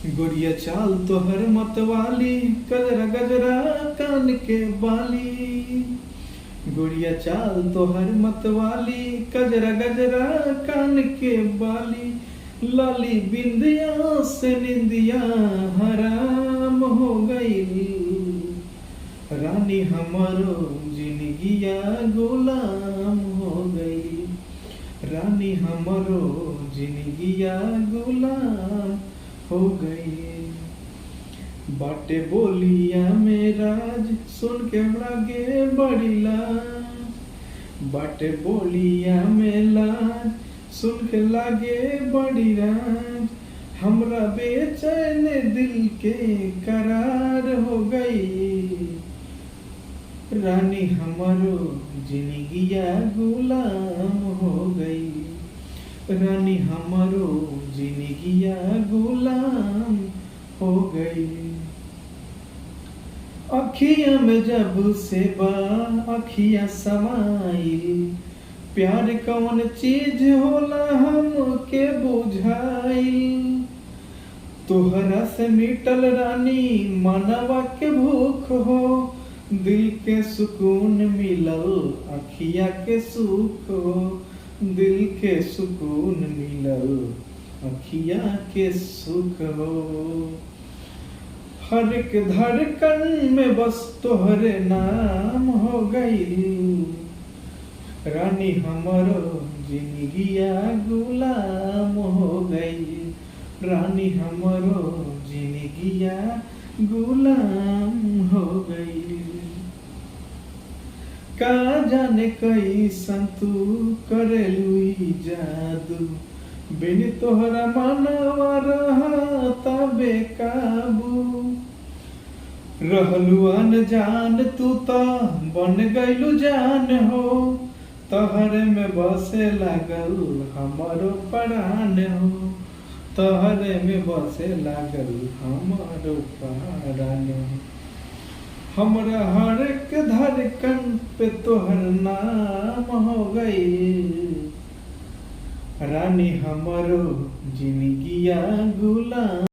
गुड़िया चाल तोहर मतवाली, गजरा गजरा कान के बाली। गुड़िया चाल तोहर मतवाली, गजरा गजरा कान के बाली। लाली बिंदिया से निंदिया हराम हो गई। रानी हमारो जिंदगिया गुलाम हो गई। रानी हमारो जिंदगिया गुलाम हो गई। बाटे बोलिया में राज, सुन के लागे बड़ी लाज। बाटे बोलिया में लाज, सुन के लागे बड़ी राज। हमरा बेचैन दिल के करार हो गई। रानी हमारो जिंदगिया गुलाम हो गई। रानी हमारो जिंदगिया गुलाम हो गई। अखिया में जब से बा अखिया समाइल, प्यार कौन चीज होला हमके बुझाइल। तोहरा से मिटल रानी मनवा के भूख हो। दिल के सुकून मिलल अखिया के सुख हो। दिल के सुकून मिलल अखिया के सुख हो। हर एक धड़कन में बस तोहरे नाम हो गई। रानी हमारो जिंदगिया गुलाम हो गई। रानी हमारो जिंदगिया गुलाम हो गई। का जाने कैसन तू करेलुई जादू, बिन तोहरा मनवा रहता बेकाबू। रहलू अनजान तू तो बन गइलू जान हो। तहरे में बसे लागल हमारो प्राण हो। तहरे में बसे लागल हमारो प्राण हो। हमरा हर एक धड़कन पे तोहर नाम हो गई। रानी हमारो जिंदगिया गुलाम